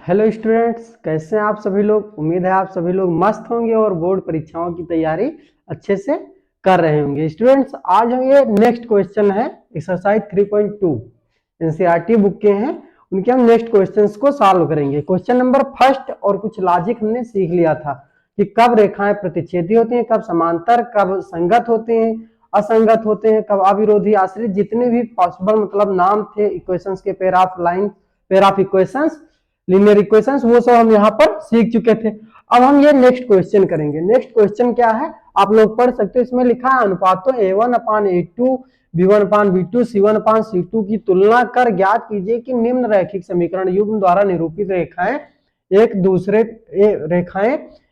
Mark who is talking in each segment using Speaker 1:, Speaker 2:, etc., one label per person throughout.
Speaker 1: Hello students, कैसे हैं आप सभी लोग। उम्मीद है आप सभी लोग मस्त होंगे और बोर्ड परीक्षाओं की तैयारी अच्छे से कर रहे होंगे। स्टूडेंट्स, आज हम ये नेक्स्ट क्वेश्चन है एक्सरसाइज 3.2 एनसीईआरटी बुक के हैं, उनके हम नेक्स्ट क्वेश्चंस को सॉल्व करेंगे। क्वेश्चन नंबर फर्स्ट और कुछ लॉजिक हमने सीख लिया था कि कब रेखाएं प्रतिच्छेदी होती हैं, कब समांतर, कब संगत होते हैं, असंगत होते हैं, कब अविरोधी आश्रित, जितने भी पॉसिबल मतलब नाम थे इक्वेशंस के, pair of line, pair of equations, linear equations, वो सब हम यहाँ पर सीख चुके थे। अब हम ये नेक्स्ट क्वेश्चन करेंगे। नेक्स्ट क्वेश्चन क्या है आप लोग पढ़ सकते हो। इसमें लिखा है अनुपातों A1/A2, B1/B2, C1/C2 की तुलना कर ज्ञात कीजिए कि निम्न रैखिक समीकरण युग्म द्वारा निरूपित रेखाएं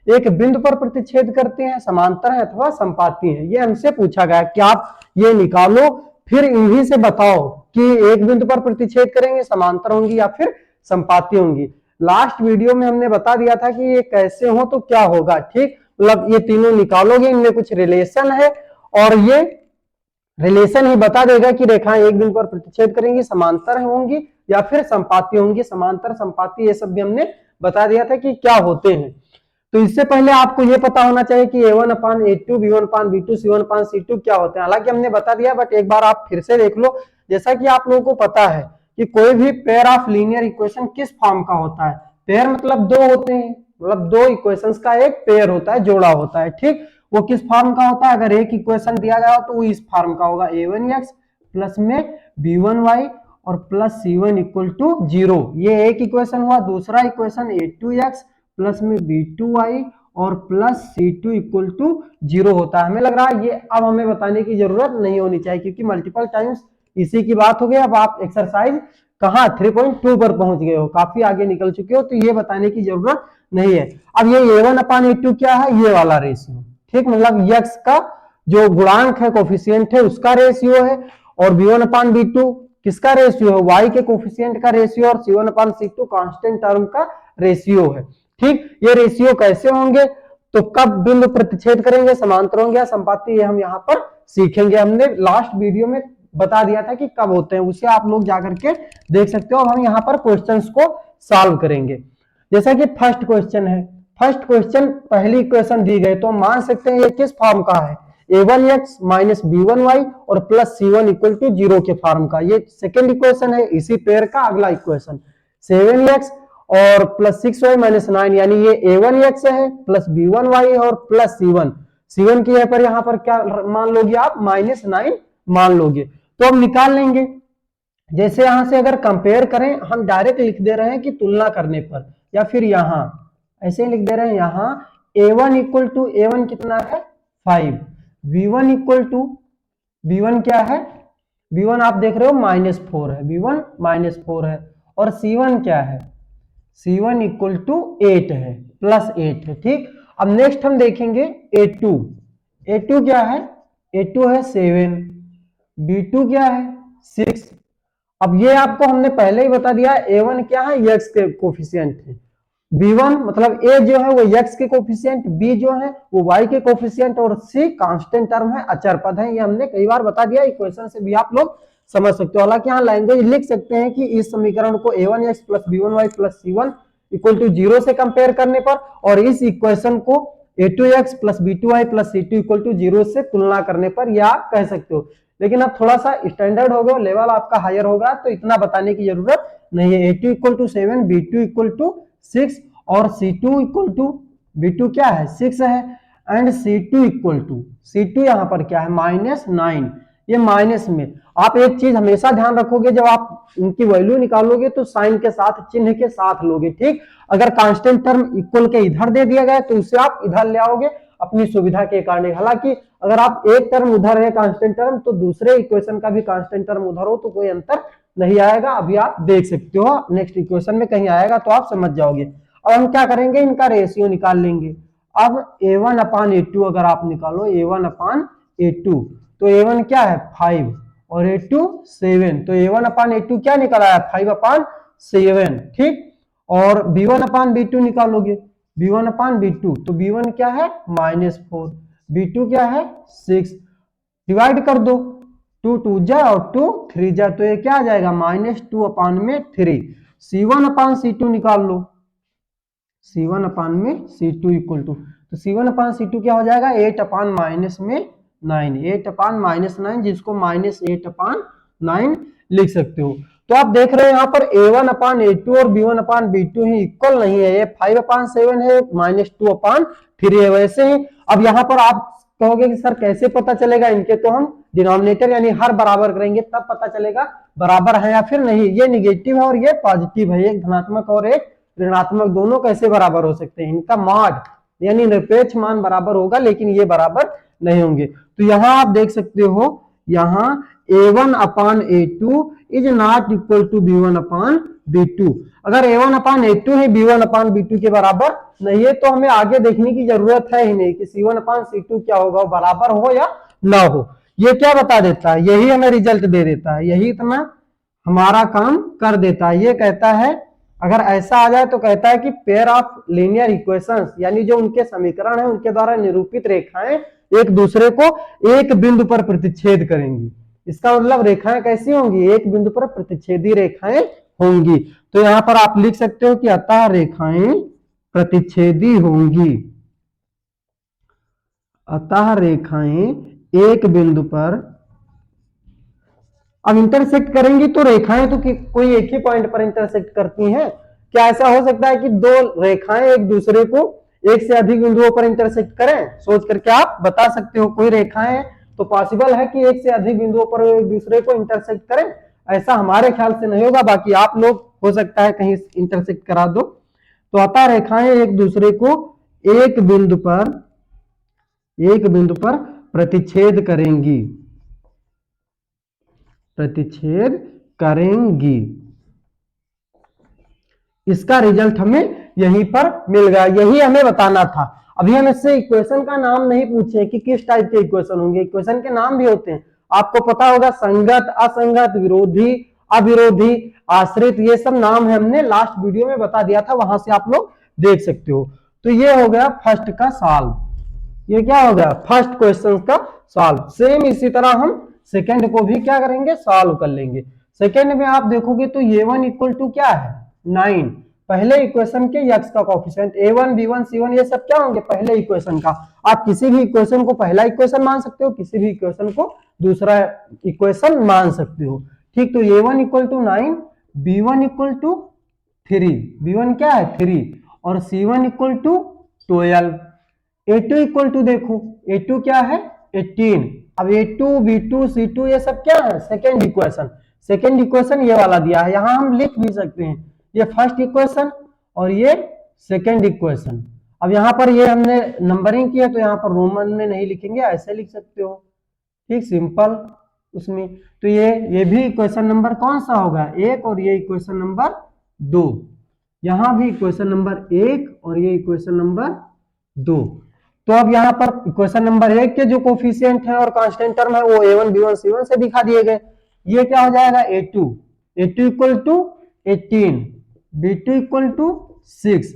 Speaker 1: एक बिंदु पर प्रतिच्छेद करते हैं, समांतर है अथवा संपाती है। ये हमसे पूछा गया कि आप ये निकालो, फिर इन्हीं से बताओ कि एक बिंदु पर प्रतिच्छेद करेंगे, समांतर होंगी या फिर संपाती होंगी। लास्ट वीडियो में हमने बता दिया था कि ये कैसे हो तो क्या होगा, ठीक। मतलब ये तीनों निकालोगे, इनमें कुछ रिलेशन है और ये रिलेशन ही बता देगा कि रेखाएं एक बिंदु पर प्रतिच्छेद करेंगी, समांतर होंगी या फिर संपाती होंगी। समांतर, संपाती, ये सब भी हमने बता दिया था कि क्या होते हैं। तो इससे पहले आपको ये पता होना चाहिए कि A1/A2, B1/B2, C1/C2 क्या होते हैं। हालांकि हमने बता दिया, बट एक बार आप फिर से देख लो। जैसा कि आप लोगों को पता है कि कोई भी पेयर ऑफ लीनियर इक्वेशन किस फॉर्म का होता है। पेयर मतलब दो होते हैं, मतलब दो इक्वेशंस का एक पेयर होता है, जोड़ा होता है, ठीक। वो किस फॉर्म का होता है, अगर एक इक्वेशन दिया गया हो तो वो इस फॉर्म का होगा, A1x प्लस में B1y और प्लस C1 इक्वल टू 0। ये एक इक्वेशन हुआ। दूसरा इक्वेशन A2x प्लस में B2y और प्लस C2 इक्वल टू 0 होता है। हमें लग रहा है ये अब हमें बताने की जरूरत नहीं होनी चाहिए, क्योंकि मल्टीपल टाइम्स इसी की बात हो गई। अब आप एक्सरसाइज कहाँ 3.2 पर पहुंच गए हो, काफी आगे निकल चुके हो, तो ये बताने की जरूरत नहीं है। अब ये A1/A2 क्या है, ये वाला रेशियो, ठीक। मतलब x का जो गुणांक है, कोफिशिएंट है, उसका रेशियो है। और B1/B2 किसका रेशियो है, y के कोफिशिएंट का रेशियो। और C1/C2 कांस्टेंट टर्म का रेशियो है, ठीक। ये रेशियो कैसे होंगे, तो कब बिंदु प्रतिच्छेद करेंगे, समांतर होंगे या संपाती, ये हम यहाँ पर सीखेंगे। हमने लास्ट वीडियो में बता दिया था कि कब होते हैं, उसे आप लोग जाकर के देख सकते हो। अब हम यहाँ पर क्वेश्चंस को सॉल्व करेंगे। जैसा कि फर्स्ट क्वेश्चन है, फर्स्ट क्वेश्चन पहली इक्वेशन दी गई तो हम मान सकते हैं ये किस फॉर्म का है, A1x माइनस B1y और प्लस C1 इक्वल टू 0 के फॉर्म का। ये सेकेंड इक्वेशन है इसी पेयर का। अगला इक्वेशन 7x और प्लस 6y माइनस 9, यानी ये A1x है प्लस B1y और प्लस C1 की पर यहाँ पर क्या मान लोगे आप, -9 मान लोगे। तो अब निकाल लेंगे। जैसे यहां से अगर कंपेयर करें, हम डायरेक्ट लिख दे रहे हैं कि तुलना करने पर, या फिर यहां ऐसे लिख दे रहे हैं, यहां A1 इक्वल टू A1 कितना है 5, B1 इक्वल टू B1 क्या है, B1 आप देख रहे हो -4 है, B1 -4 है। और C1 क्या है, C1 इक्वल टू 8 है, +8 है, ठीक। अब नेक्स्ट हम देखेंगे A2 क्या है, A2 है 7, B2 क्या है 6। अब ये आपको हमने पहले ही बता दिया, A1 क्या है, x के कोफिशिएंट है, B1 मतलब A जो है वो x के कोफिशिएंट, B जो है वो y के कोफिशिएंट और C कांस्टेंट टर्म है, अचर पद है। ये हमने कई बार बता दिया, इक्वेशन से भी आप लोग समझ सकते हो। हालांकि यहाँ लैंग्वेज लिख सकते हैं कि इस समीकरण को A1x plus B1y plus C1 equal to 0 से कंपेयर करने पर, और इस इक्वेशन को A2x plus B2y plus C2 equal to 0 से तुलना करने पर, यह आप कह सकते हो। लेकिन अब थोड़ा सा स्टैंडर्ड हो गया, लेवल आपका हायर होगा, तो इतना बताने की जरूरत नहीं है। A2 equal to 7, B2 equal to 6 और C2 इक्वल टू, B2 क्या है 6 है, and C2 equal to, C2 यहां पर क्या है -9। ये माइनस में आप एक चीज हमेशा ध्यान रखोगे, जब आप इनकी वैल्यू निकालोगे तो साइन के साथ, चिन्ह के साथ लोगे, ठीक। अगर कांस्टेंट टर्म इक्वल के इधर दे दिया गया तो उसे आप इधर ले आओगे अपनी सुविधा के कारण। हालांकि अगर आप एक टर्म उधर है कांस्टेंट टर्म, तो दूसरे इक्वेशन का भी कांस्टेंट टर्म उधर हो तो कोई अंतर नहीं आएगा। अभी आप देख सकते हो, नेक्स्ट इक्वेशन में कहीं आएगा तो आप समझ जाओगे। अब हम क्या करेंगे, इनका रेशियो निकाल लेंगे। अब A1/A2 अगर आप निकालो, A1/A2, तो A1 क्या है 5 और A2 7, तो A1/A2 क्या निकला है 5/7, ठीक। और B1/B2 निकालोगे, B1/B2, तो B1 क्या है -4, B2 क्या है 6, डिवाइड कर दो, 2 2 जा और 2 3 जा, तो ये क्या आ जाएगा -2/3। C1/C2 निकाल लो, C1 अपान में C2 इक्वल टू, तो C1 अपान C2 क्या हो जाएगा 8 अपान माइनस में 9, 8 अपान माइनस 9, जिसको माइनस 8 अपान 9 लिख सकते हो। तो आप देख रहे हैं यहाँ पर A1 अपान A2 और B1 अपान B2 ही इक्वल नहीं है, ये 5 अपान 7 है, माइनस 2 अपान 3 है। वैसे ही अब यहाँ पर आप कहोगे कि सर कैसे पता चलेगा इनके, तो हम डिनोमिनेटर यानी हर बराबर करेंगे तब पता चलेगा बराबर है या फिर नहीं। ये निगेटिव है और ये पॉजिटिव है, एक धनात्मक और एक ऋणात्मक, दोनों कैसे बराबर हो सकते हैं, इनका मॉड यानी निरपेक्ष मान बराबर होगा लेकिन ये बराबर नहीं होंगे। तो यहां आप देख सकते हो यहां A1 upon A2 is not equal to B1 upon B2। अगर A1 अपान A2 है B1 अपान B2 के बराबर नहीं है तो हमें आगे देखने की जरूरत है ही नहीं कि C1 अपान C2 क्या होगा, बराबर हो या ना हो। ये क्या बता देता है, यही हमें रिजल्ट दे देता है, यही इतना हमारा काम कर देता है। ये कहता है अगर ऐसा आ जाए तो कहता है कि पेयर ऑफ लीनियर इक्वेशंस यानी जो उनके समीकरण है उनके द्वारा निरूपित रेखाएं एक दूसरे को एक बिंदु पर प्रतिच्छेद करेंगी। इसका मतलब रेखाएं कैसी होंगी, एक बिंदु पर प्रतिच्छेदी रेखाएं होंगी। तो यहां पर आप लिख सकते हो कि अतः रेखाएं प्रतिच्छेदी होंगी, अतः रेखाएं एक बिंदु पर, अब इंटरसेक्ट करेंगी तो रेखाएं तो कोई एक ही पॉइंट पर इंटरसेक्ट करती हैं। क्या ऐसा हो सकता है कि दो रेखाएं एक दूसरे को एक से अधिक बिंदुओं पर इंटरसेक्ट करें? सोच करके आप बता सकते हो, कोई रेखाएं तो पॉसिबल है कि एक से अधिक बिंदुओं पर एक दूसरे को इंटरसेक्ट करें, ऐसा हमारे ख्याल से नहीं होगा, बाकी आप लोग हो सकता है कहीं इंटरसेक्ट करा दो। तो अतः रेखाएं एक दूसरे को एक बिंदु पर प्रतिच्छेद करेंगी, प्रतिच्छेद करेंगी। इसका रिजल्ट हमें यहीं पर मिल गया, यही हमें बताना था। अभी हम इससे इक्वेशन का नाम नहीं पूछे कि किस टाइप के इक्वेशन होंगे, इक्वेशन के नाम भी होते हैं, आपको पता होगा, संगत, असंगत, विरोधी, अविरोधी, आश्रित, ये सब नाम है, हमने लास्ट वीडियो में बता दिया था, वहां से आप लोग देख सकते हो। तो ये हो गया फर्स्ट का सॉल्व, ये क्या हो गया फर्स्ट क्वेश्चन का सॉल्व। सेम इसी तरह हम सेकंड को भी क्या करेंगे, सॉल्व कर लेंगे। सेकंड में आप देखोगे तो A1 इक्वल टू क्या है 9, पहले इक्वेशन के x का कोफिशिएंट A1 B1 C1 ये सब क्या होंगे पहले इक्वेशन का। आप किसी भी इक्वेशन को पहला इक्वेशन मान सकते हो, किसी भी इक्वेशन को दूसरा इक्वेशन मान सकते हो, ठीक। तो A1 equal to 9, B1 equal to 3, B1 क्या है 3, और C1 equal to 12। A2 equal to देखो, A2 क्या है 18। अब A2 B2 C2 ये सब क्या है सेकेंड इक्वेशन, सेकेंड इक्वेशन ये वाला दिया है, यहां हम लिख भी सकते हैं ये फर्स्ट इक्वेशन और ये सेकेंड इक्वेशन। अब यहाँ पर ये हमने नंबरिंग किया तो यहाँ पर रोमन में नहीं लिखेंगे, ऐसे लिख सकते हो, ठीक, सिंपल उसमें। तो ये भी इक्वेशन नंबर कौन सा होगा 1 और ये इक्वेशन नंबर 2, यहां भी इक्वेशन नंबर 1 और ये इक्वेशन नंबर 2। तो अब यहाँ पर इक्वेशन नंबर 1 के जो कोफिशिएंट है और कांस्टेंट टर्म है वो A1 B1 C1 से दिखा दिए गए। ये क्या हो जाएगा A2 equal to 18, B2 equal to 6,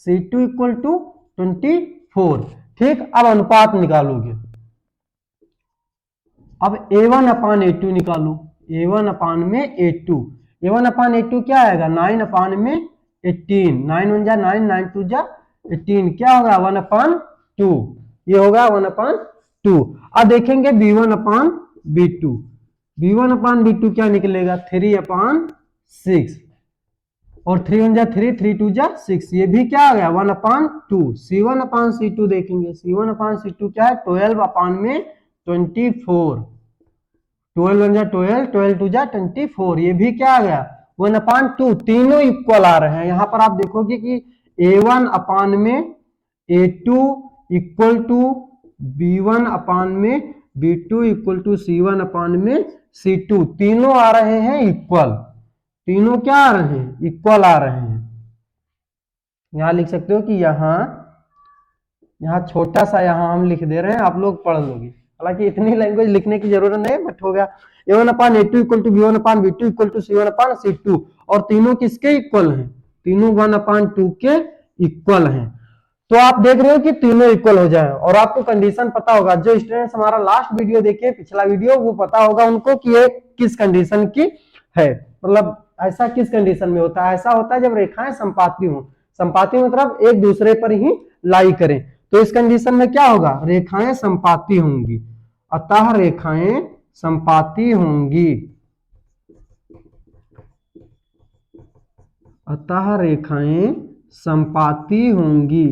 Speaker 1: C2 equal to 24, ठीक। अब अनुपात निकालोगे, अब A1 अपान A2 निकालो, A1 अपान में A2, A1 अपान A2 क्या आएगा 9 अपान में 18, 9 1 जा 9, 9 2 जा 18, क्या होगा 1 अपान 2, ये होगा 1 अपान 2। अब देखेंगे B1 upon B2, B1 upon B2 क्या निकलेगा 3 अपान 6, और 3 1 जा 3, 3 2 जा 6, ये भी क्या आ गया 1 अपान 2। C1 अपान C2 देखेंगे, C1 अपान C2 क्या है 12 अपान में 24, 12 1 जा 12, 12 2 जा 24, ये भी क्या आ गया 1 अपान 2, तीनों इक्वल आ रहे हैं। यहां पर आप देखोगे कि A1 अपान में A2 इक्वल टू B1 अपान में B2 इक्वल टू C1 अपान में C2, तीनों आ रहे हैं इक्वल, तीनों क्या आ रहे हैं इक्वल आ रहे हैं। यहां लिख सकते हो कि यहाँ छोटा सा यहाँ हम लिख दे रहे हैं, आप लोग पढ़ लोगे, हालांकि इतनी लैंग्वेज लिखने की जरूरत नहीं, बट हो गया A1 upon A2 equal to B1 upon B2 equal to C1 upon C2, और तीनों किसके इक्वल हैं, तीनों 1 अपान 2 के इक्वल हैं। तो आप देख रहे हो कि तीनों इक्वल हो जाए, और आपको कंडीशन पता होगा, जो स्टूडेंट्स हमारा लास्ट वीडियो देखे पिछला वीडियो, वो पता होगा उनको कि ये किस कंडीशन की है, मतलब ऐसा किस कंडीशन में होता है, ऐसा होता है जब रेखाएं संपाती हों। संपाती मतलब एक दूसरे पर ही लाई करें। तो इस कंडीशन में क्या होगा, रेखाएं संपाती होंगी, अतः रेखाएं संपाती होंगी, अतः रेखाएं संपाती होंगी।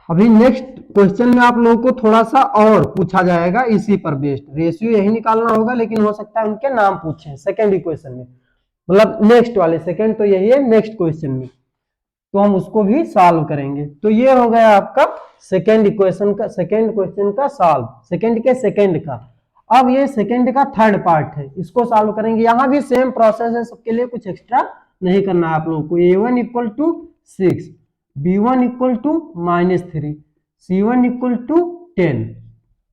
Speaker 1: अभी नेक्स्ट क्वेश्चन में आप लोगों को थोड़ा सा और पूछा जाएगा इसी पर बेस्ड, रेशियो यही निकालना होगा लेकिन हो सकता है उनके नाम पूछे सेकेंड इक्वेशन में, मतलब नेक्स्ट वाले, सेकेंड तो यही है, नेक्स्ट क्वेश्चन में तो हम उसको भी सॉल्व करेंगे। तो ये हो गया आपका सेकेंड इक्वेशन का, सेकेंड क्वेश्चन का सॉल्व, सेकेंड के सेकेंड का। अब ये सेकेंड का थर्ड पार्ट है, इसको सॉल्व करेंगे। यहां भी सेम प्रोसेस है, सबके लिए कुछ एक्स्ट्रा नहीं करना है आप लोगों को। a1 equal to 6, b1 equal to -3, c1 equal to 10,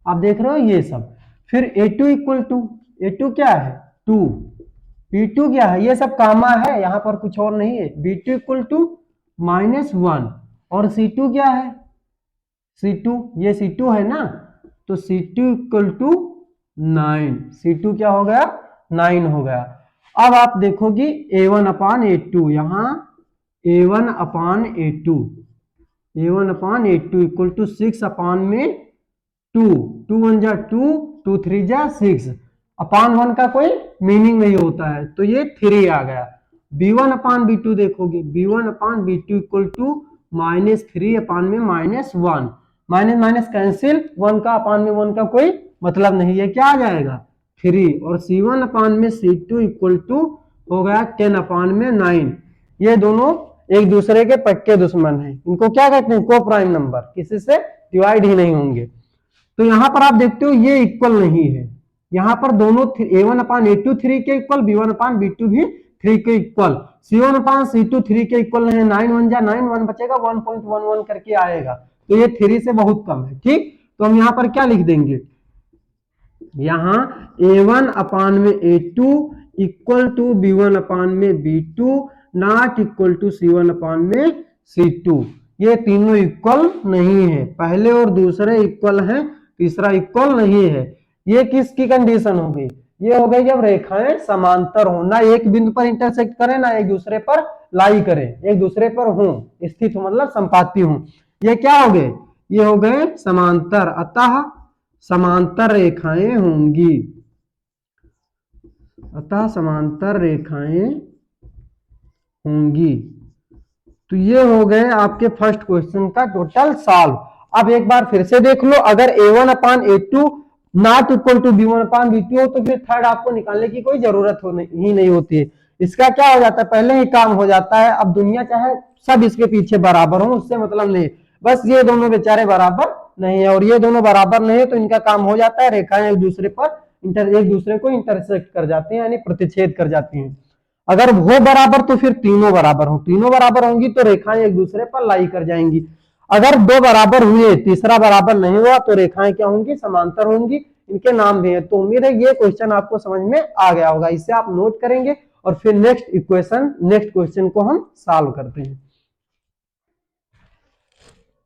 Speaker 1: आप देख रहे हो ये सब। फिर a2 इक्वल टू, a2 क्या है 2, b2 क्या है, ये सब कामा है, यहां पर कुछ और नहीं है, b2 इक्वल टू -1, और c2 क्या है, c2, ये c2 है ना, तो c2 इक्वल टू 9, c2 क्या हो गया 9 हो गया। अब आप देखोगी a1 अपान a2, यहां a1 upon a2, a1 upon a2 equal to 6 अपान में 2, 2 1 जा 2, 2 3 जा 6, अपान 1 का कोई मीनिंग नहीं होता है, तो ये 3 आ गया। b1 अपान b2 देखोगे, b1 upon b2 equal to -3 अपान में -1, माइनस माइनस कैंसिल, 1 का अपान में 1 का कोई मतलब नहीं है, क्या आ जाएगा 3, और c1 अपान में c2 इक्वल टू हो गया 10 अपान में 9। ये दोनों एक दूसरे के पक्के दुश्मन हैं, इनको क्या कहते हैं को प्राइम नंबर, किसी से डिवाइड ही नहीं होंगे। तो यहां पर आप देखते हो ये इक्वल नहीं है, यहां पर दोनों a1 अपान a2 3 के इक्वल, b1 अपान b2 भी 3 के इक्वल, c1 अपान c2 3 के इक्वल नहीं है, 9 1 जा 9, 1 बचेगा 1.11 करके आएगा, तो ये 3 से बहुत कम है। ठीक, तो हम यहां पर क्या लिख देंगे, यहां a1 अपान में a2 इक्वल टू b1 अपान में b2 not equal to c1 अपान में c2। ये तीनों इक्वल नहीं है, पहले और दूसरे इक्वल हैं, तीसरा इक्वल नहीं है। ये किसकी कंडीशन हो गई, ये हो गई जब रेखाएं समांतर हो, ना एक बिंदु पर इंटरसेक्ट करें ना एक दूसरे पर लाई करें, एक दूसरे पर हो स्थित हो, मतलब संपाती हो। ये क्या हो गए, ये हो गए समांतर, अतः समांतर रेखाएं होंगी, अतः समांतर रेखाएं होंगी। तो ये हो गए आपके फर्स्ट क्वेश्चन का टोटल सॉल्व। अब एक बार फिर से देख लो, अगर a1 upon a2 not equal to b1 upon b2 हो तो फिर थर्ड आपको निकालने की कोई जरूरत ही नहीं होती है। इसका क्या हो जाता है, पहले ही काम हो जाता है। अब दुनिया चाहे सब इसके पीछे बराबर हो, उससे मतलब नहीं, बस ये दोनों बेचारे बराबर नहीं है, और ये दोनों बराबर नहीं है तो इनका काम हो जाता है, रेखाएं एक दूसरे पर एक दूसरे को इंटरसेक्ट कर जाती हैं, यानी प्रतिच्छेद कर जाती हैं। अगर वो बराबर तो फिर तीनों बराबर हो, तीनों बराबर होंगी तो रेखाएं एक दूसरे पर लाई कर जाएंगी। अगर दो बराबर हुए तीसरा बराबर नहीं हुआ तो रेखाएं क्या होंगी, समांतर होंगी, इनके नाम भी है। तो उम्मीद है ये क्वेश्चन आपको समझ में आ गया होगा, इसे आप नोट करेंगे और फिर नेक्स्ट क्वेश्चन को हम सॉल्व करते हैं।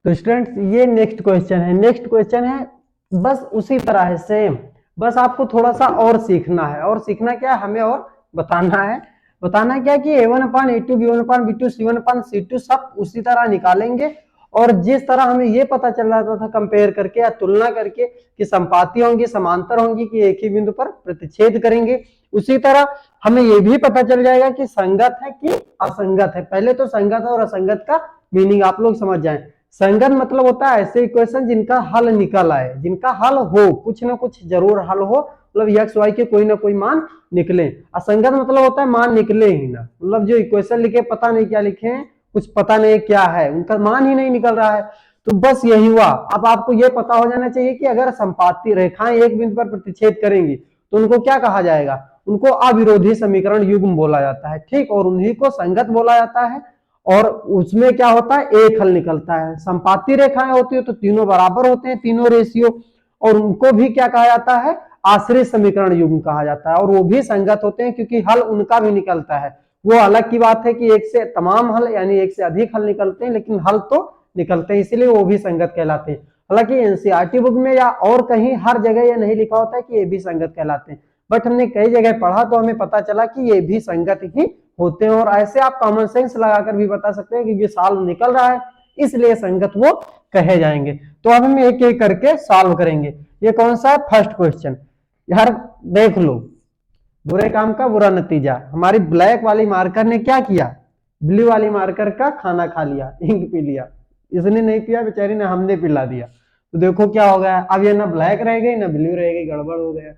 Speaker 1: तो स्टूडेंट्स ये नेक्स्ट क्वेश्चन है, बस उसी तरह है सेम, बस आपको थोड़ा सा और सीखना है, और सीखना क्या है हमें, और बताना क्या कि a1 upon a2 b1 upon b2 c1 upon c2 सब उसी तरह निकालेंगे। और जिस तरह हमें ये पता चल रहा था कंपेयर करके या तुलना करके कि संपाती होंगी, समांतर होंगी, कि एक ही बिंदु पर प्रतिच्छेद करेंगे, उसी तरह हमें ये भी पता चल जाएगा कि संगत है कि असंगत है। पहले तो संगत और असंगत का मीनिंग आप लोग समझ जाएं। संगत मतलब होता है ऐसे इक्वेशन जिनका हल निकल आए, जिनका हल हो, कुछ ना कुछ जरूर हल हो, मतलब एक्स वाई के कोई ना कोई मान निकले। असंगत मतलब होता है मान निकले ही ना, मतलब जो इक्वेशन लिखे पता नहीं क्या लिखे हैं, कुछ पता नहीं क्या है, उनका मान ही नहीं निकल रहा है। तो बस यही हुआ। अब आपको यह पता हो जाना चाहिए कि अगर संपाती रेखाएं एक बिंदु पर प्रतिच्छेद करेंगी तो उनको क्या कहा जाएगा, उनको अविरोधी समीकरण युग्म बोला जाता है। ठीक, और उन्हीं को संगत बोला जाता है। और उसमें क्या होता है, एक हल निकलता है। संपाती रेखाएं होती है तो तीनों बराबर होते हैं, तीनों रेशियो, और उनको भी क्या कहा जाता है, आश्रित समीकरण युग्म कहा जाता है। और वो भी संगत होते हैं क्योंकि हल उनका भी निकलता है। वो अलग की बात है कि एक से तमाम हल यानी एक से अधिक हल निकलते हैं, लेकिन हल तो निकलते हैं, इसीलिए वो भी संगत कहलाते हैं। हालांकि एनसीईआरटी बुक में या और कहीं हर जगह ये नहीं लिखा होता है कि ये भी संगत कहलाते हैं, बट हमने कई जगह पढ़ा तो हमें पता चला कि ये भी संगत ही होते हैं, और ऐसे आप कॉमन सेंस लगाकर भी बता सकते हैं कि ये सॉल्व निकल रहा है इसलिए संगत वो कहे जाएंगे। तो अब हम एक एक करके सॉल्व करेंगे। ये कौन सा है? First question. यार देख लो, बुरे काम का बुरा नतीजा। हमारी ब्लैक वाली मार्कर ने क्या किया? ब्लू वाली मार्कर का खाना खा लिया, इंक पी लिया। इसने नहीं पिया बेचारी ने, हमने पिला दिया। तो देखो क्या हो गया, अब ये ना ब्लैक रह गई ना ब्लू रह गई, गड़बड़ हो गया।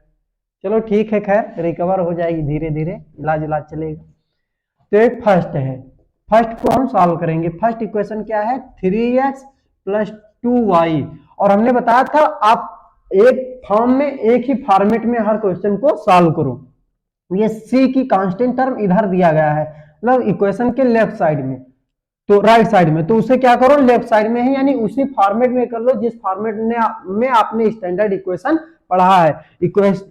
Speaker 1: चलो ठीक है, खैर रिकवर हो जाएगी धीरे धीरे, इलाज इलाज चलेगा। तो एक फर्स्ट है, फर्स्ट को हम सॉल्व करेंगे। फर्स्ट इक्वेशन क्या है? 3x plus 2y। और हमने बताया था आप एक फॉर्म में, एक ही फॉर्मेट में हर क्वेश्चन को सॉल्व करो। ये c की कांस्टेंट टर्म इधर दिया गया है, मतलब इक्वेशन के लेफ्ट साइड में, तो राइट साइड में, तो उसे क्या करो लेफ्ट साइड में है, यानी उसी फॉर्मेट में कर लो जिस फॉर्मेट में आपने स्टैंडर्ड इक्वेशन पढ़ा है।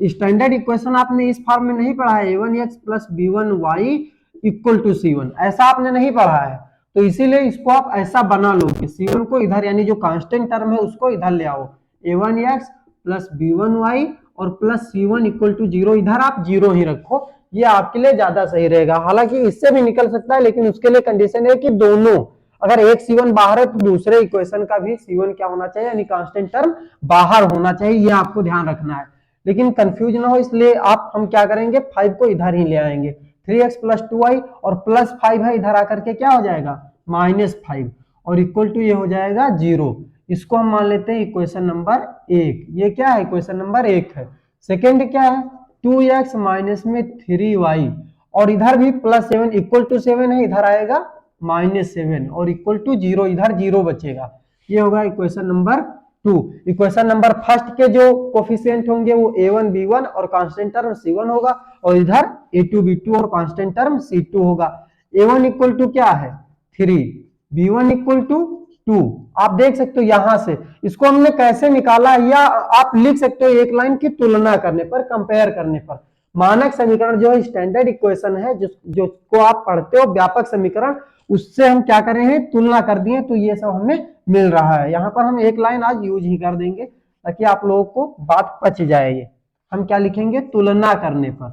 Speaker 1: स्टैंडर्ड इक्वेशन आपने इस फॉर्म में नहीं पढ़ा है, a1x plus b1y equal to c1, ऐसा आपने नहीं पढ़ा है। तो इसीलिए इसको आप ऐसा बना लो कि c1 को इधर, यानी जो कांस्टेंट टर्म है उसको इधर ले आओ, a1x प्लस b1y और प्लस c1 इक्वल टू 0, इधर आप 0 ही रखो, ये आपके लिए ज्यादा सही रहेगा। हालांकि इससे भी निकल सकता है, लेकिन उसके लिए कंडीशन है कि दोनों, अगर एक c1 बाहर है तो दूसरे इक्वेशन का भी c1 क्या होना चाहिए, यानी कांस्टेंट टर्म बाहर होना चाहिए, ये आपको ध्यान रखना है। लेकिन कंफ्यूज ना हो इसलिए हम क्या करेंगे, 5 को इधर ही ले आएंगे, 3x प्लस 2y और प्लस 5 है, इधर आकर के क्या हो जाएगा -5 और इक्वल टू ये हो जाएगा 0। इसको हम मान लेते हैं इक्वेशन नंबर 1। ये क्या है? इक्वेशन नंबर 1 है। सेकेंड क्या है? 2x माइनस में 3y और इधर भी प्लस 7 इक्वल टू 7 है, इधर आएगा -7 और इक्वल टू 0, इधर 0 बचेगा। ये होगा equation number 2। Equation number first के जो कोफिशिएंट होंगे वो a1 b1 और कांस्टेंट टर्म c1 होगा, और इधर a2 b2 और कांस्टेंट टर्म c2 होगा। a1 इक्वल टू क्या है? 3, b1 इक्वल टू 2। आप देख सकते हो यहां से इसको हमने कैसे निकाला, या आप लिख सकते हो एक लाइन की तुलना करने पर, कंपेयर करने पर। मानक समीकरण जो है स्टैंडर्ड इक्वेशन है, जो आप पढ़ते हो व्यापक समीकरण, उससे हम क्या कर रहे हैं, तुलना कर दिए, तो ये सब हमें मिल रहा है। यहाँ पर हम एक लाइन आज यूज ही कर देंगे ताकि आप लोगों को बात पच जाए। ये हम क्या लिखेंगे? तुलना करने पर।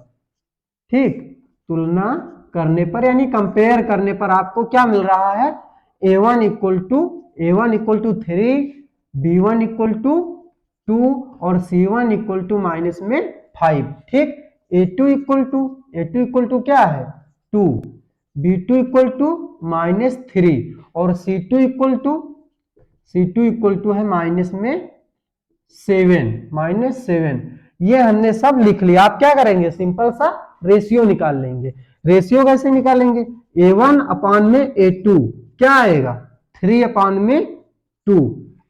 Speaker 1: ठीक, तुलना करने पर यानी कंपेयर करने पर आपको क्या मिल रहा है? a1 equal to 3, b1 equal to 2 और c1 इक्वल टू माइनस में 5। ठीक, a2 इक्वल टू क्या है? 2, b2 इक्वल टू -3 और c2 इक्वल टू है माइनस में 7। ये हमने सब लिख लिया। आप क्या करेंगे? सिंपल सा रेशियो निकाल लेंगे। रेशियो कैसे निकालेंगे? a1 अपान में a2 क्या आएगा? 3 अपान में 2,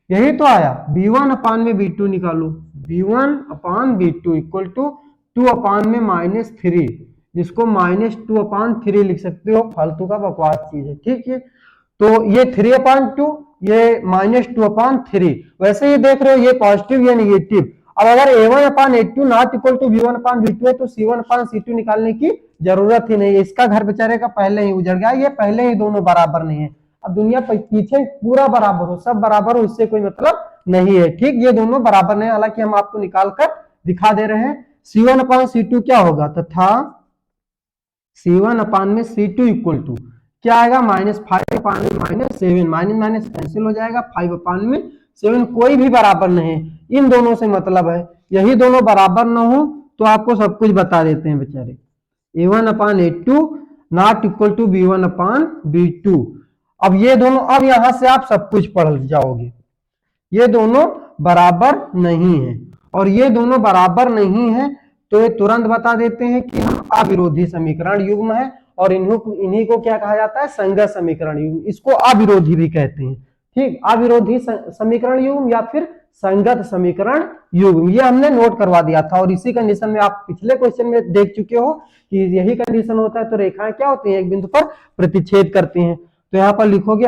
Speaker 1: यही तो आया। b1 अपान में b2 निकालो, b1 upon b2 equal to 2 अपान में -3, जिसको -2 अपान 3 लिख सकते हो, फालतू का बकवास चीज है। ठीक है, तो ये 3 अपान 2, ये -2 अपान 3। वैसे ये देख रहे हो ये पॉजिटिव ये निगेटिव। अब अगर a1 upon a2 not equal to b1 upon b2 है तो c1 अपान c2 निकालने की जरूरत ही नहीं है। इसका घर बेचारे का पहले ही उजड़ गया, ये पहले ही दोनों बराबर नहीं है। अब दुनिया पीछे पूरा बराबर हो, सब बराबर हो, उससे कोई मतलब नहीं है। ठीक, ये दोनों बराबर नहीं, हालांकि हम आपको निकाल कर दिखा दे रहे हैं। c1 अपान c2 क्या होगा, तथा c1 अपान में c2 इक्वल टू क्या आएगा? -5 अपान में -7, माइनस कैंसिल हो जाएगा, 5 अपान में 7, कोई भी बराबर नहीं है। इन दोनों से मतलब है, यही दोनों बराबर ना हो तो आपको सब कुछ बता देते हैं बेचारे। a1 upon a2 not equal to b1 upon b2। अब ये दोनों, अब यहां से आप सब कुछ पढ़ जाओगे। ये दोनों बराबर नहीं है, और ये दोनों बराबर नहीं है तो ये तुरंत बता देते हैं कि हम अविरोधी समीकरण युग्म है, और इन्हीं को क्या कहा जाता है? संगत समीकरण युग्म। इसको अविरोधी भी कहते हैं। ठीक, अविरोधी समीकरण युग्म या फिर संगत समीकरण युग्म, ये हमने नोट करवा दिया था। और इसी कंडीशन में आप पिछले क्वेश्चन में देख चुके हो कि यही कंडीशन होता है तो रेखाएं क्या होती हैं? एक बिंदु पर प्रतिच्छेद करती हैं। तो यहां पर लिखोगे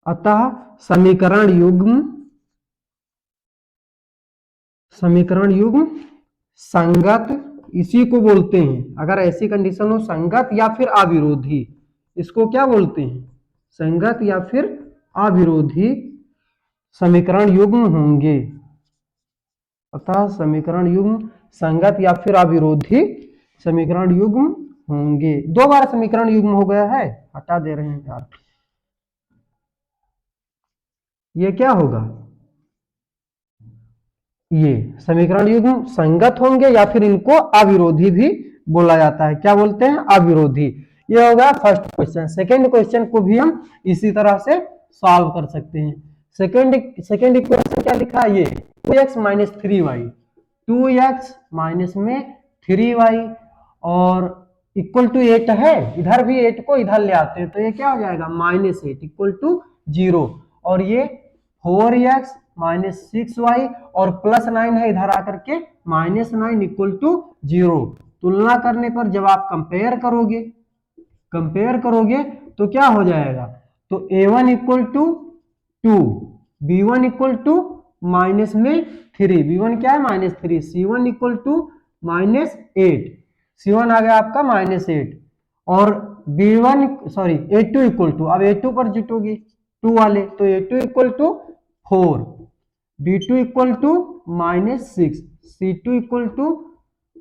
Speaker 1: अतः समीकरण युग्म संगत, इसी को बोलते हैं। अगर ऐसी कंडीशन हो संगत या फिर अविरोधी, इसको क्या बोलते हैं? संगत या फिर अविरोधी समीकरण युग्म होंगे। अतः समीकरण युग्म संगत या फिर अविरोधी समीकरण युग्म होंगे। 2 बार समीकरण युग्म हो गया है, हटा दे रहे हैं यार। ये क्या होगा, ये समीकरण युग्म संगत होंगे या फिर इनको अविरोधी भी बोला जाता है। क्या बोलते हैं, अविरोधी। ये होगा फर्स्ट क्वेश्चन। सेकंड क्वेश्चन को भी हम इसी तरह से सॉल्व कर सकते हैं। सेकंड इक्वेशन क्या लिखा है, ये 2x minus 3y, 2x minus में 3y और इक्वल टू 8 है। इधर भी 8 को इधर ले आते हैं तो ये क्या हो जाएगा, -8 इक्वल टू 0। और ये 4x माइनस 6y और +9 है इधर आकर के -9 इक्वल टू 0। तुलना करने पर जब आप कंपेयर करोगे तो क्या हो जाएगा, तो a1 equal to 2, b1 equal to minus में 3, b1 क्या है -3, c1 इक्वल टू -8, c1 आ गया आपका -8 और b1 sorry a2 equal to, अब a2 पर जुटोगी 2 वाले तो a2 equal to 4, b2 equal to -6, c2 equal to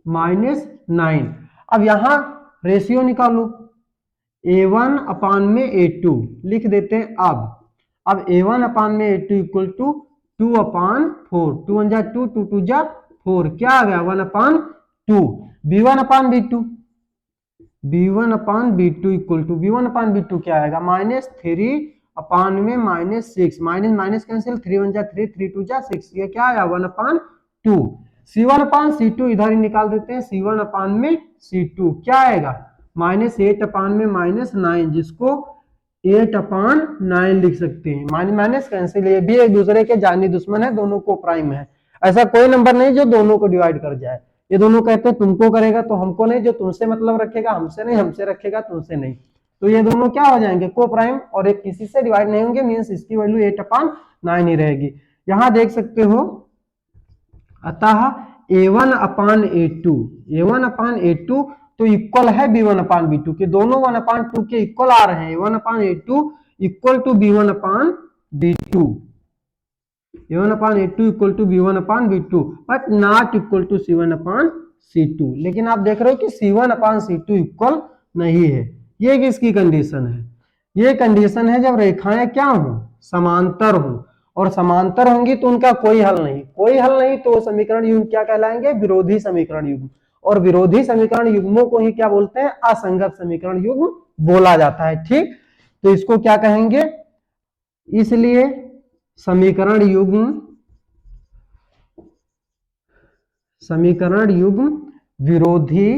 Speaker 1: -9। अब यहां रेशियो निकालो, a1 अपान में a2 लिख देते हैं। अब a1 अपान में a2 इक्वल टू 2 अपान 4, 2 1 जा 2, 2 2 जा 4, क्या आ गया 1 upon 2। b1 upon b2, b1 upon b2 equal to, b1 upon b2 क्या आएगा, -3 अपान में -6, माइनस माइनस कैंसिल, 3 1 जा 3, 3 2 जा 6, ये क्या आया 1 अपान 2। c1 अपान c2 इधर ही निकाल देते हैं, c1 अपान में c2 क्या आएगा, -8 अपान में -9, जिसको 8 अपान 9 लिख सकते हैं। माइनस माइनस कैंसिल, ये भी एक दूसरे के जानी दुश्मन है, दोनों को प्राइम है। ऐसा कोई नंबर नहीं जो दोनों को डिवाइड कर जाए। ये दोनों कहते हैं तुमको करेगा तो हमको नहीं, जो तुमसे मतलब रखेगा हमसे नहीं, हमसे रखेगा तुमसे नहीं। तो ये दोनों क्या हो जाएंगे, को प्राइम, और एक किसी से डिवाइड नहीं होंगे, मीन्स इसकी वैल्यू 8 अपान 9 ही रहेगी। यहां देख सकते हो, अतः a1 upon a2, a1 upon a2 तो इक्वल है b1 अपान b2 के, दोनों 1 अपान 2 के इक्वल आ रहे हैं। a1 upon a2 equal to b1 upon b2, a1 upon a2 equal to b1 upon b2, but not equal to c1 upon c2। लेकिन आप देख रहे हो कि c1 अपान c2 इक्वल नहीं है। ये किसकी कंडीशन है, ये कंडीशन है जब रेखाएं क्या हो, समांतर हो, और समांतर होंगी तो उनका कोई हल नहीं, तो समीकरण युग्म क्या कहलाएंगे, विरोधी समीकरण युग्म। और विरोधी समीकरण युग्मों को ही क्या बोलते हैं, असंगत समीकरण युग्म बोला जाता है। ठीक, तो इसको क्या कहेंगे, इसलिए समीकरण युग्म विरोधी,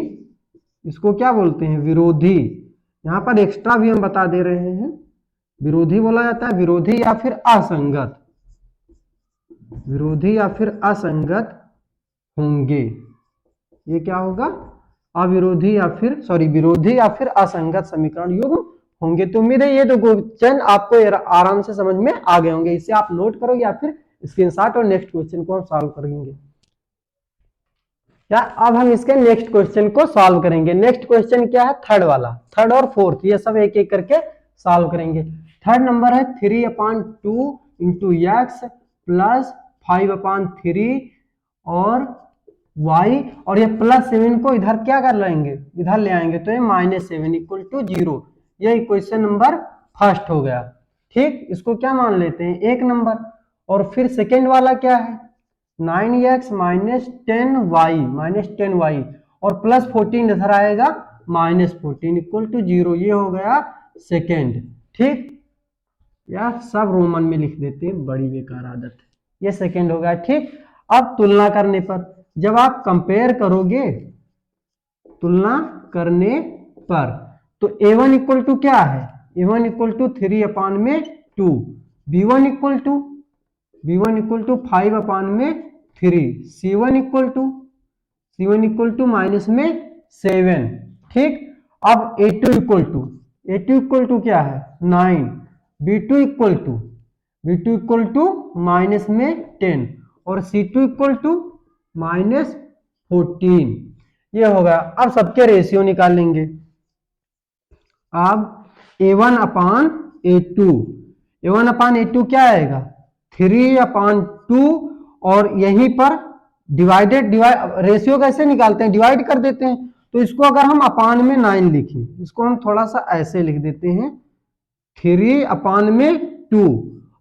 Speaker 1: इसको क्या बोलते हैं, विरोधी। यहां पर एक्स्ट्रा भी हम बता दे रहे हैं, विरोधी बोला जाता है, विरोधी या फिर असंगत, विरोधी या फिर असंगत होंगे। ये क्या होगा, अविरोधी या फिर विरोधी या फिर असंगत समीकरण युग्म होंगे। तो उम्मीद है ये दो क्वेश्चन आपको आराम से समझ में आ गए होंगे। इसे आप नोट करो या फिर स्क्रीनशॉट, और नेक्स्ट क्वेश्चन को हम सॉल्व करेंगे। क्या अब हम इसके नेक्स्ट क्वेश्चन को सॉल्व करेंगे। नेक्स्ट क्वेश्चन क्या है, थर्ड वाला, थर्ड और फोर्थ, ये सब एक एक करके सॉल्व करेंगे। थर्ड नंबर है 3 अपान 2 इंटू एक्स प्लस 5 अपान 3 और y, और ये +7 को इधर क्या कर लेंगे, इधर ले आएंगे तो ये -7 इक्वल टू 0। ये इक्वेशन नंबर फर्स्ट हो गया। ठीक, इसको क्या मान लेते हैं, 1 नंबर। और फिर सेकेंड वाला क्या है, 9x माइनस 10y और +14 इधर आएगा -14 इक्वल टू 0। ये हो गया सेकेंड। ठीक, या सब रोमन में लिख देते हैं, बड़ी बेकार आदत है। ये सेकेंड हो गया। ठीक, अब तुलना करने पर, जब आप कंपेयर करोगे, तुलना करने पर, तो a1 इक्वल टू क्या है, a1 इक्वल टू 3 अपान में 2, b1 इक्वल टू 5 अपान में 3, c1 इक्वल टू माइनस में 7। ठीक, अब a2 इक्वल टू क्या है 9, b2 इक्वल टू माइनस में 10 और c2 इक्वल टू -14। ये होगा। अब सबके रेशियो निकालेंगे। अब a1 अपान a2 क्या आएगा, 3 अपान 2, और यहीं पर डिवाइड रेशियो कैसे निकालते हैं, डिवाइड कर देते हैं। तो इसको अगर हम अपान में 9 लिखें, इसको हम थोड़ा सा ऐसे लिख देते हैं 3 अपान में 2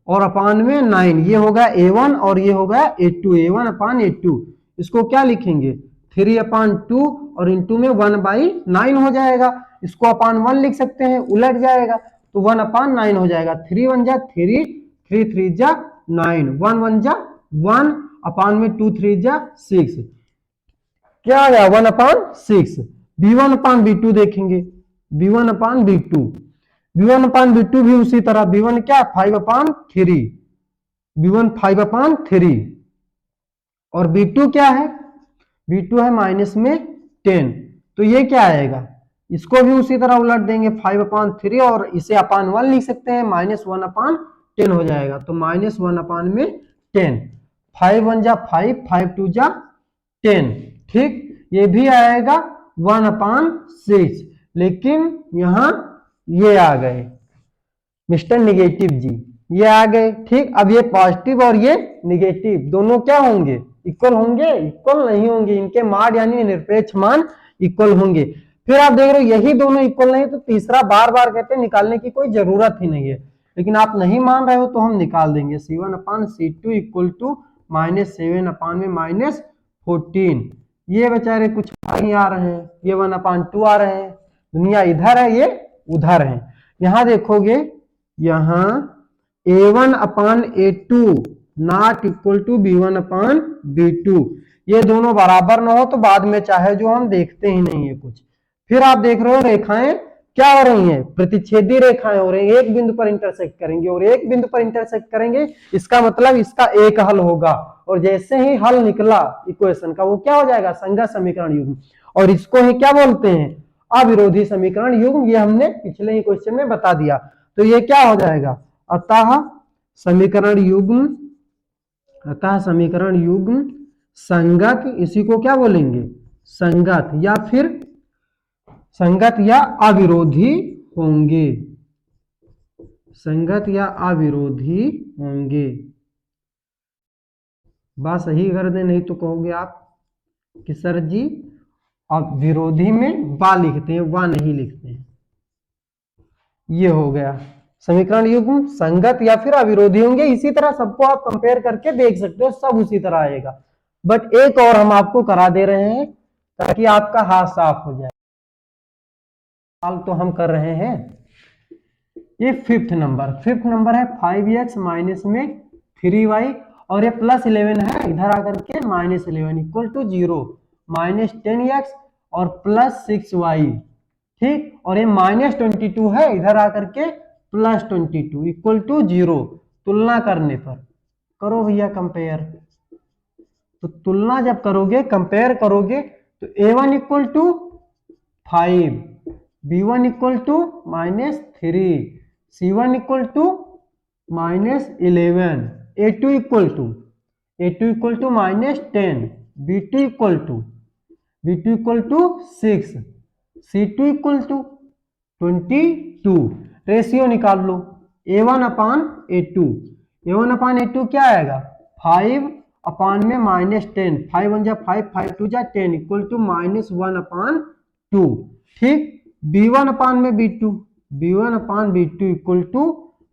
Speaker 1: और अपान में 9, ये होगा a1 और ये होगा a2, a1 अपान a2। इसको क्या लिखेंगे 3 अपान 2 और इंटू में 1/9 हो जाएगा। इसको अपान 1 लिख सकते हैं, उलट जाएगा तो 1 अपान 9 हो जाएगा। 3 1 जा 3, 3 3 जा 9, 1 1 जा 1 अपान में 2 3 जा 6, क्या आ गया 1 अपान 6। b1 अपान b2 देखेंगे, b1 upon b2, b1 upon b2 भी उसी तरह, b1 क्या 5 अपान 3, b1 5 अपान 3 और b2 क्या है, b2 है माइनस में 10, तो ये क्या आएगा, इसको भी उसी तरह उलट देंगे 5 अपान 3 और इसे अपान 1 लिख सकते हैं, -1 अपान 10 हो जाएगा। तो -1 अपान में 10, 5 1 जा 5, 5 2 जा 10, ठीक। ये भी आएगा 1 अपान 6, लेकिन यहां ये आ गए मिस्टर निगेटिव जी, ये आ गए, ठीक। अब ये पॉजिटिव और ये निगेटिव दोनों क्या होंगे, इक्वल होंगे, इक्वल नहीं होंगे, इनके मान यानी निरपेक्ष मान इक्वल होंगे। फिर आप देख रहे हो यही दोनों इक्वल नहीं तो तीसरा बार बार कहते हैं निकालने की कोई जरूरत ही नहीं है, लेकिन आप नहीं मान रहे हो तो हम निकाल देंगे। C1 upon C2 equal to -7 अपान में -14, ये बेचारे कुछ नहीं आ रहे हैं, ये 1 अपान 2 आ रहे हैं, दुनिया इधर है ये उधर है। यहां देखोगे यहां a1 upon a2 not equal to b1 upon b2, ये दोनों बराबर ना हो तो बाद में चाहे जो हम देखते ही नहीं है कुछ। फिर आप देख रहे हो रेखाएं क्या हो रही हैं, प्रतिच्छेदी रेखाएं हो रही हैं, एक बिंदु पर इंटरसेक्ट करेंगे और एक बिंदु पर इंटरसेक्ट करेंगे, इसका मतलब इसका एक हल होगा और जैसे ही हल निकला इक्वेशन का वो क्या हो जाएगा संगत समीकरण युग्म, और इसको ही क्या बोलते हैं अविरोधी समीकरण युग्म, ये हमने पिछले ही क्वेश्चन में बता दिया। तो ये क्या हो जाएगा अतः समीकरण युग्म, अतः समीकरण युग्म संगत, इसी को क्या बोलेंगे संगत या फिर संगत या अविरोधी होंगे, संगत या अविरोधी होंगे। बात सही कर दे, नहीं तो कहोगे आप कि सर जी अब विरोधी में बा लिखते हैं वा नहीं लिखते हैं। ये हो गया समीकरण युग्म संगत या फिर अविरोधी होंगे। इसी तरह सबको आप कंपेयर करके देख सकते हो, सब उसी तरह आएगा। बट एक और हम आपको करा दे रहे हैं ताकि आपका हाथ साफ हो जाए, हाल तो हम कर रहे हैं। ये फिफ्थ नंबर है 5x माइनस में 3y और ये +11 है, इधर आकर के -11 इक्वल टू 0, -10x और +6y, ठीक। और ये -22 है, इधर आकर के +22 इक्वल टू 0। तुलना करने पर करो भैया कंपेयर, तो तुलना जब करोगे कंपेयर करोगे तो a1 equal to 5, b1 equal to -3, c1 equal to -11, a2 equal to -10, b2 equal to 6, c2 equal to 22। Ratio निकाल लो a1 upon a2, a1 upon a2 क्या आएगा 5 अपान में -10, 5 1 जा 5, 5 2 जा 10 इक्वल टू -1 अपान 2, ठीक। b1 अपान में b2, b1 upon b2 equal to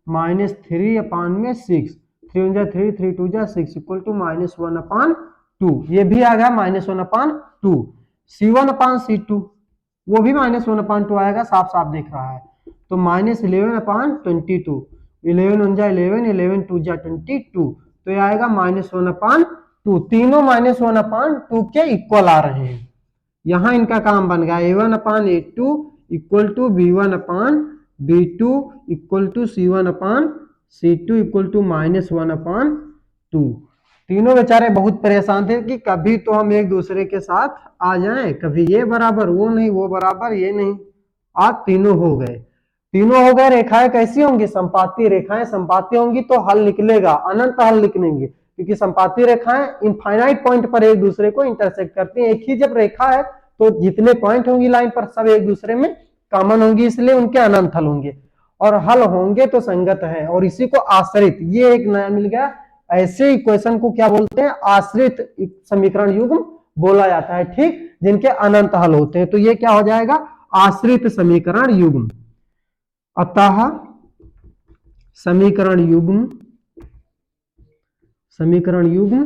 Speaker 1: -3 अपान में 6, 3 1 जा 3, 3 2 जा 6 इक्वल टू -1 अपान 2, ये भी आ गया -1 अपान 2। c1 अपान c2 वो भी -1 अपान 2 आएगा, साफ साफ दिख रहा है। तो -11 अपान 22, 11 1 जा 11, 11 2 जा 22, तो ये आएगा -1 अपान 2। तीनों -1 अपान 2 के इक्वल आ रहे हैं। यहां इनका काम बन गया a1 upon a2 equal to b1 upon b2 equal to c1 upon c2 equal to -1 upon 2। तीनों बेचारे बहुत परेशान थे कि कभी तो हम एक दूसरे के साथ आ जाएं, कभी ये बराबर वो नहीं, वो बराबर ये नहीं, आज तीनों हो गए, तीनों हो गए। रेखाएं कैसी होंगी संपाती रेखाएं, संपाती होंगी तो हल निकलेगा, अनंत हल निकलेंगे, क्योंकि संपाती रेखाएं इनफाइनाइट पॉइंट पर एक दूसरे को इंटरसेक्ट करती हैं। एक ही जब रेखा है तो जितने पॉइंट होंगी लाइन पर सब एक दूसरे में कॉमन होंगी, इसलिए उनके अनंत हल होंगे और हल होंगे तो संगत है। और इसी को आश्रित, ये एक नया मिल गया, ऐसे इक्वेशन को क्या बोलते हैं आश्रित समीकरण युग्म बोला जाता है, ठीक। जिनके अनंत हल होते हैं। तो ये क्या हो जाएगा, आश्रित समीकरण युग्म। अतः समीकरण युग्म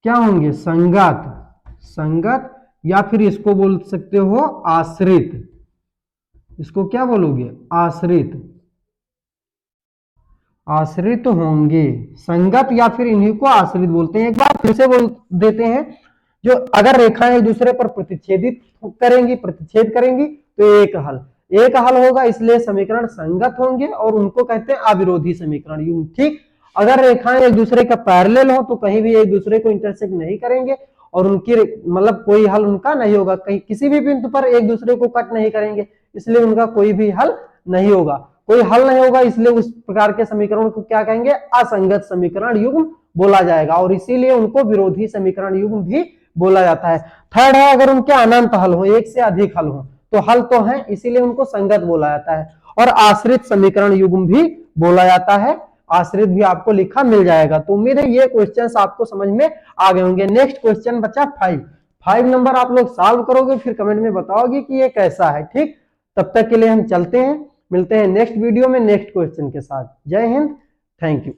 Speaker 1: क्या होंगे, संगत या फिर इसको बोल सकते हो आश्रित। इसको क्या बोलोगे, आश्रित होंगे, संगत या फिर इन्हीं को आश्रित बोलते हैं। एक बार फिर से बोल देते हैं, जो अगर रेखाएं एक दूसरे पर प्रतिच्छेद करेंगी तो एक हल होगा, इसलिए समीकरण संगत होंगे और उनको कहते हैं अविरोधी समीकरण युग्म। ठीक, अगर रेखाएं एक दूसरे का पैरेलल हो तो कहीं भी एक दूसरे को इंटरसेक्ट नहीं करेंगे और उनकी मतलब कोई हल उनका नहीं होगा, कहीं किसी भी बिंदु पर एक दूसरे को कट नहीं करेंगे, इसलिए उनका कोई भी हल नहीं होगा, इसलिए उस प्रकार के समीकरण को क्या कहेंगे, असंगत समीकरण युग्म बोला जाएगा और इसीलिए उनको विरोधी समीकरण युग्म भी बोला जाता है। थर्ड है, अगर उनके अनंत हल हो, एक से अधिक हल हो, तो हल तो है इसीलिए उनको संगत बोला जाता है। और आश्रित समीकरण युग्म भी बोला जाता है, आश्रित भी आपको लिखा मिल जाएगा। तो उम्मीद है ये क्वेश्चंस आपको समझ में आ गए होंगे। नेक्स्ट क्वेश्चन बचा 5 नंबर, आप लोग सॉल्व करोगे फिर कमेंट में बताओगे कि ये कैसा है। ठीक, तब तक के लिए हम चलते हैं, मिलते हैं नेक्स्ट वीडियो में नेक्स्ट क्वेश्चन के साथ। जय हिंद, थैंक यू।